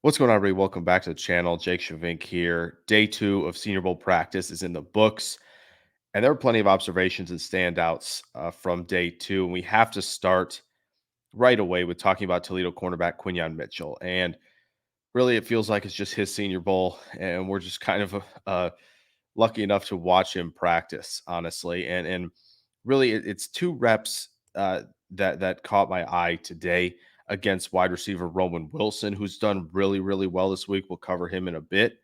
What's going on, everybody? Welcome back to the channel. Jake Shavink here. Day two of Senior Bowl practice is in the books, and there are plenty of observations and standouts from day two. And we have to start right away with talking about Toledo cornerback Quinyon Mitchell. And really, it feels like it's just his Senior Bowl, and we're just kind of lucky enough to watch him practice, honestly. And really, it's two reps that caught my eye today against wide receiver Roman Wilson, who's done really well this week. We'll cover him in a bit.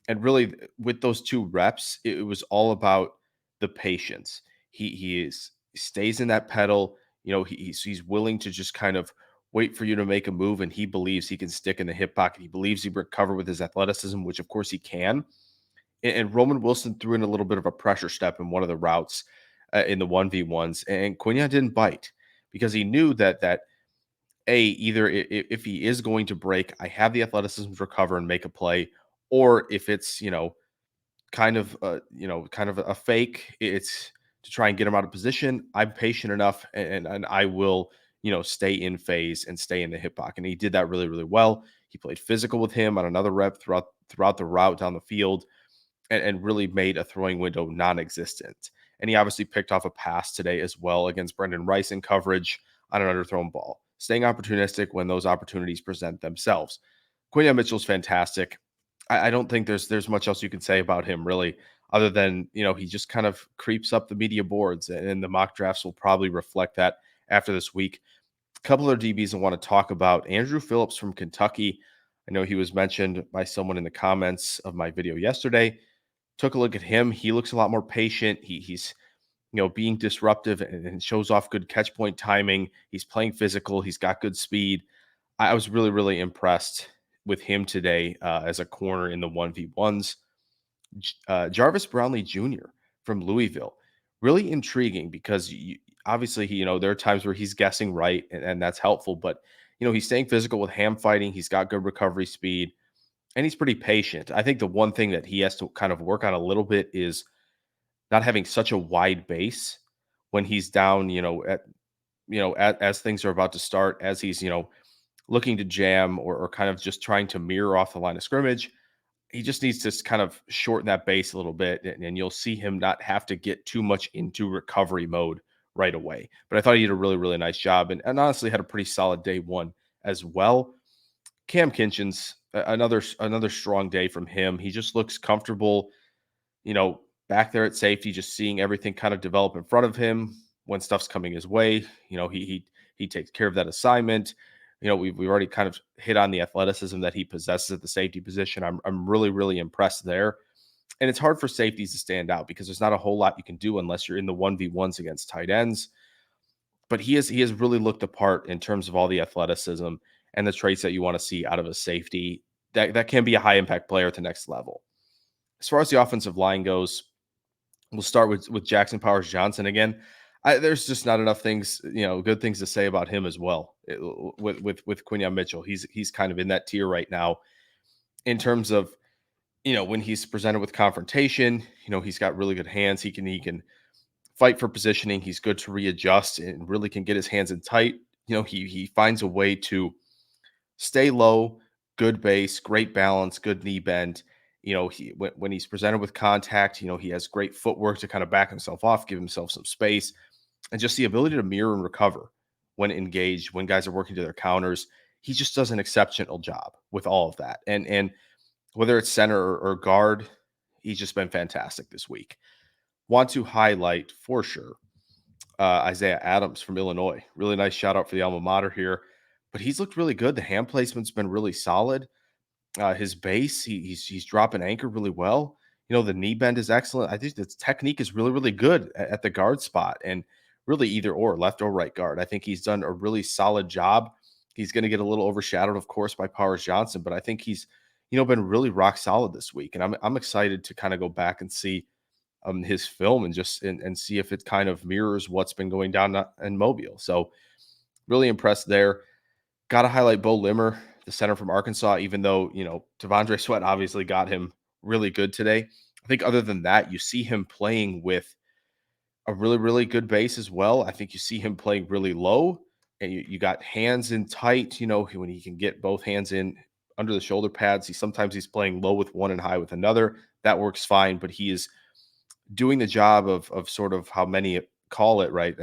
And really, with those two reps, it was all about the patience. He stays in that pedal. He's willing to just kind of wait for you to make a move, and he believes he can stick in the hip pocket. He believes he can recover with his athleticism, which of course he can. And Roman Wilson threw in a little bit of a pressure step in one of the routes in the 1v1s, and Quinyon didn't bite because he knew that either if he is going to break, I have the athleticism to recover and make a play, or if it's kind of a fake, it's to try and get him out of position. I'm patient enough, and I will stay in phase and stay in the hip pocket. And he did that really well. He played physical with him on another rep throughout the route down the field and really made a throwing window non-existent. And he obviously picked off a pass today as well against Brendan Rice in coverage on an underthrown ball, staying opportunistic when those opportunities present themselves. Quinyon Mitchell's fantastic. I don't think there's much else you can say about him really, other than he just kind of creeps up the media boards, and the mock drafts will probably reflect that after this week. A couple of DBs I want to talk about. Andrew Phillips from Kentucky. I know he was mentioned by someone in the comments of my video yesterday. Took a look at him. He looks a lot more patient. He's being disruptive and shows off good catch point timing. He's playing physical. He's got good speed. I was really impressed with him today as a corner in the 1v1s. Jarvis Brownlee Jr. from Louisville. Really intriguing because obviously there are times where he's guessing right, and that's helpful. But he's staying physical with ham fighting. He's got good recovery speed, and he's pretty patient. I think the one thing that he has to kind of work on a little bit is not having such a wide base when he's down. As things are about to start, as he's looking to jam or kind of just trying to mirror off the line of scrimmage. He just needs to kind of shorten that base a little bit, and you'll see him not have to get too much into recovery mode right away. But I thought he did a really nice job, and honestly had a pretty solid day one as well. Cam Kinchins, another strong day from him. He just looks comfortable, back there at safety, just seeing everything kind of develop in front of him when stuff's coming his way. He takes care of that assignment. We've already kind of hit on the athleticism that he possesses at the safety position. I'm really impressed there. And it's hard for safeties to stand out because there's not a whole lot you can do unless you're in the 1v1s against tight ends. But he has really looked the part in terms of all the athleticism and the traits that you want to see out of a safety that can be a high impact player at the next level. As far as the offensive line goes, we'll start with Jackson Powers Johnson again. There's just not enough things, good things to say about him as well. With Quinyon Mitchell, he's kind of in that tier right now in terms of when he's presented with confrontation. He's got really good hands. He can fight for positioning. He's good to readjust and really can get his hands in tight. He finds a way to stay low, good base, great balance, good knee bend. When he's presented with contact, he has great footwork to kind of back himself off, give himself some space, and just the ability to mirror and recover when engaged, when guys are working to their counters. He just does an exceptional job with all of that. And whether it's center or guard, he's just been fantastic this week. Want to highlight for sure Isaiah Adams from Illinois. Really nice shout out for the alma mater here. But he's looked really good. The hand placement's been really solid. His base, he's dropping anchor really well. The knee bend is excellent. I think the technique is really good at the guard spot, and really either or, left or right guard. I think he's done a really solid job. He's going to get a little overshadowed, of course, by Powers Johnson, but I think he's been really rock solid this week, and I'm excited to kind of go back and see his film and just and see if it kind of mirrors what's been going down in Mobile. So really impressed there. Got to highlight Bo Limmer, the center from Arkansas, even though, Devondre Sweat obviously got him really good today. I think other than that, you see him playing with a really good base as well. I think you see him playing really low, and you got hands in tight, when he can get both hands in under the shoulder pads. He's playing low with one and high with another. That works fine, but he is doing the job of sort of how many call it, right?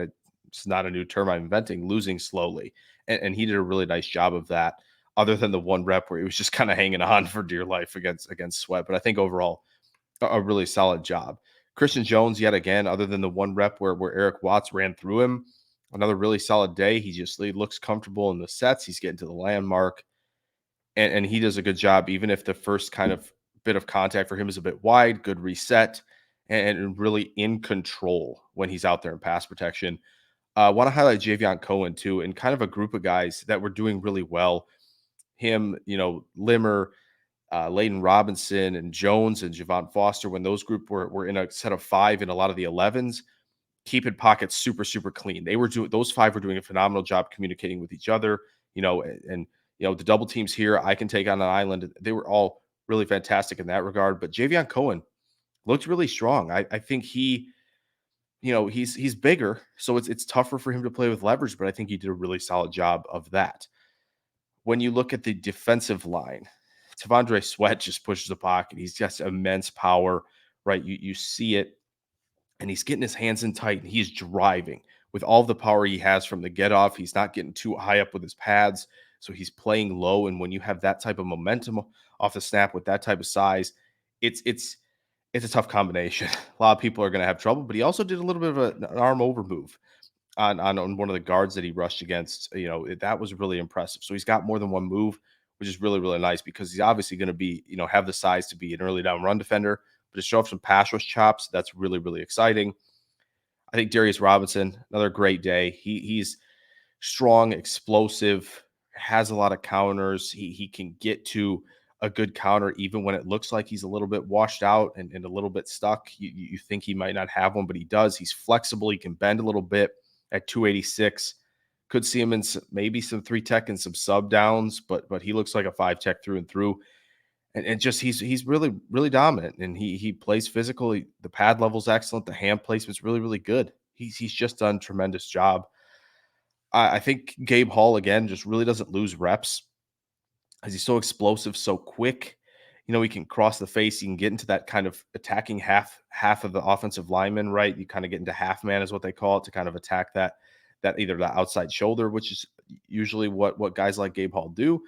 It's not a new term I'm inventing, losing slowly. And he did a really nice job of that, other than the one rep where he was just kind of hanging on for dear life against Sweat. But I think overall, a really solid job. Christian Jones, yet again, other than the one rep where Eric Watts ran through him, another really solid day. He looks comfortable in the sets. He's getting to the landmark, and he does a good job, even if the first kind of bit of contact for him is a bit wide. Good reset, and really in control when he's out there in pass protection. I want to highlight Javion Cohen too, and kind of a group of guys that were doing really well. Him, Limmer, Layden Robinson and Jones and Javon Foster, when those group were in a set of five in a lot of the 11s, keeping pockets super, super clean. Those five were doing a phenomenal job communicating with each other, the double teams here, I can take on an island. They were all really fantastic in that regard. But Javion Cohen looked really strong. I think he's bigger, so it's tougher for him to play with leverage, but I think he did a really solid job of that. When you look at the defensive line, Tavondre Sweat just pushes the pocket. He's just immense power, right? You see it, and he's getting his hands in tight, and he's driving with all the power he has from the get off. He's not getting too high up with his pads, so he's playing low. And when you have that type of momentum off the snap with that type of size, it's a tough combination. A lot of people are going to have trouble, but he also did a little bit of an arm over move on one of the guards that he rushed against. That was really impressive. So he's got more than one move, which is really, really nice because he's obviously going to be, have the size to be an early down run defender, but to show off some pass rush chops, that's really, really exciting. I think Darius Robinson, another great day. He's strong, explosive, has a lot of counters. He can get to a good counter even when it looks like he's a little bit washed out and a little bit stuck. You think he might not have one, but he does. He's flexible. He can bend a little bit at 286. Could see him in maybe some 3-tech and some sub downs, but he looks like a 5-tech through and through. And just he's really, really dominant, and he plays physical. The pad level's excellent. The hand placement's really, really good. He's just done a tremendous job. I think Gabe Hall again just really doesn't lose reps because he's so explosive, so quick. He can cross the face. You can get into that kind of attacking half of the offensive lineman, right? You kind of get into half man is what they call it, to kind of attack that either the outside shoulder, which is usually what guys like Gabe Hall do.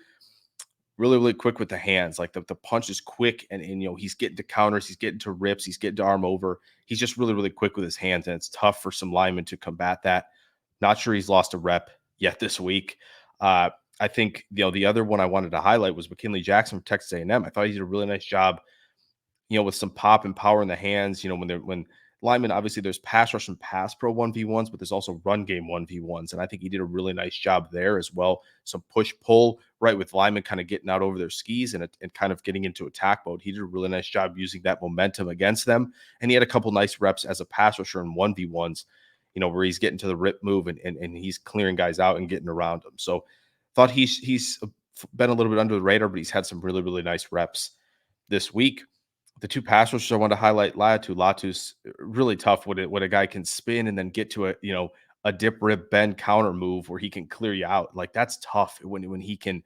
Really, really quick with the hands. Like the punch is quick, and he's getting to counters, he's getting to rips, he's getting to arm over. He's just really, really quick with his hands, and it's tough for some linemen to combat that. Not sure he's lost a rep yet this week. I think the other one I wanted to highlight was McKinley Jackson from Texas A&M. I thought he did a really nice job, with some pop and power in the hands. When linemen, obviously there's pass rush and pass pro 1v1s, but there's also run game 1v1s. And I think he did a really nice job there as well. Some push pull, right, with linemen kind of getting out over their skis and kind of getting into attack mode. He did a really nice job using that momentum against them. And he had a couple nice reps as a pass rusher in 1v1s, where he's getting to the rip move and he's clearing guys out and getting around them. So thought he's been a little bit under the radar, but he's had some really, really nice reps this week. The two pass rushers I want to highlight, Latu's really tough when a guy can spin and then get to a dip rip bend counter move where he can clear you out. Like that's tough when he can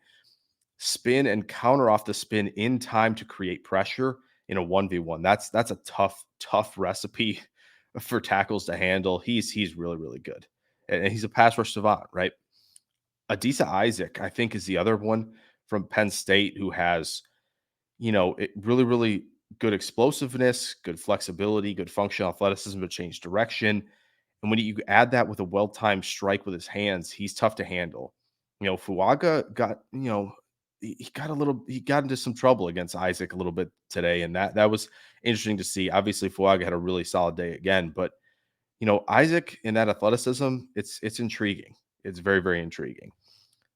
spin and counter off the spin in time to create pressure in a 1v1. That's a tough recipe for tackles to handle. He's really, really good. And he's a pass rush savant, right? Adisa Isaac, I think, is the other one from Penn State who has, really, really good explosiveness, good flexibility, good functional athleticism to change direction. And when you add that with a well-timed strike with his hands, he's tough to handle. Fuaga got, he got into some trouble against Isaac a little bit today. And that was interesting to see. Obviously, Fuaga had a really solid day again, but Isaac in that athleticism, it's intriguing. It's very, very intriguing.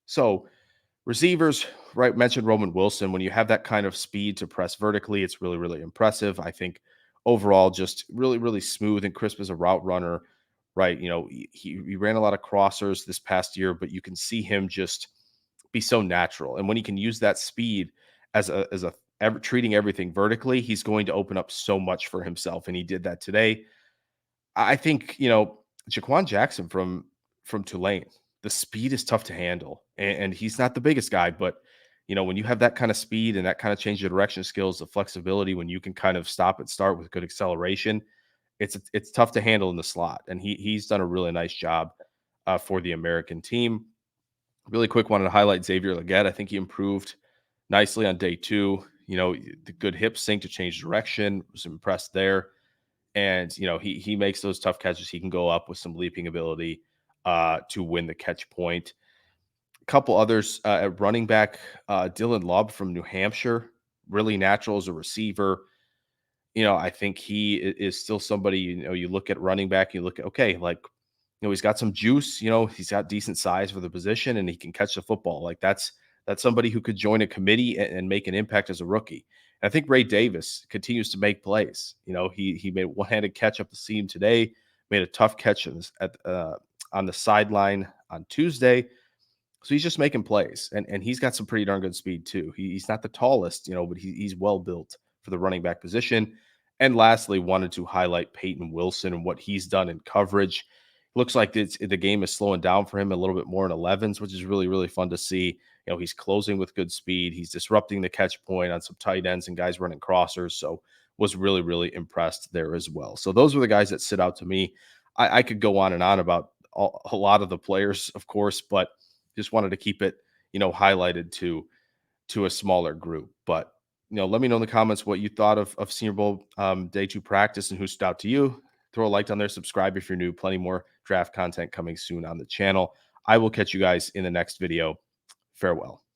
So receivers, right? Mentioned Roman Wilson. When you have that kind of speed to press vertically, it's really, really impressive. I think overall, just really, really smooth and crisp as a route runner, right? He ran a lot of crossers this past year, but you can see him just be so natural. And when he can use that speed treating everything vertically, he's going to open up so much for himself. And he did that today. I think, Jaquan Jackson from Tulane, the speed is tough to handle. And he's not the biggest guy, but When you have that kind of speed and that kind of change of direction skills, the flexibility, when you can kind of stop and start with good acceleration, it's tough to handle in the slot. And he's done a really nice job for the American team. Really quick, wanted to highlight Xavier Leggett. I think he improved nicely on day two. The good hip sync to change direction. Was impressed there. And he makes those tough catches. He can go up with some leaping ability to win the catch point. A couple others at running back, Dylan Lubb from New Hampshire, really natural as a receiver. I think he is still somebody, you look at running back, you look at, okay, like, he's got some juice, he's got decent size for the position and he can catch the football. Like that's somebody who could join a committee and make an impact as a rookie. And I think Ray Davis continues to make plays. He made a one-handed catch up the seam today, made a tough catch on the sideline on Tuesday. So he's just making plays, and he's got some pretty darn good speed too. He's not the tallest, but he's well built for the running back position. And lastly, wanted to highlight Peyton Wilson and what he's done in coverage. Looks like the game is slowing down for him a little bit more in 11s, which is really, really fun to see. He's closing with good speed. He's disrupting the catch point on some tight ends and guys running crossers. So was really, really impressed there as well. So those were the guys that stood out to me. I could go on and on about a lot of the players, of course, but just wanted to keep it, highlighted to a smaller group. But let me know in the comments what you thought of Senior Bowl day two practice and who stood out to you. Throw a like down there, subscribe if you're new. Plenty more draft content coming soon on the channel. I will catch you guys in the next video. Farewell.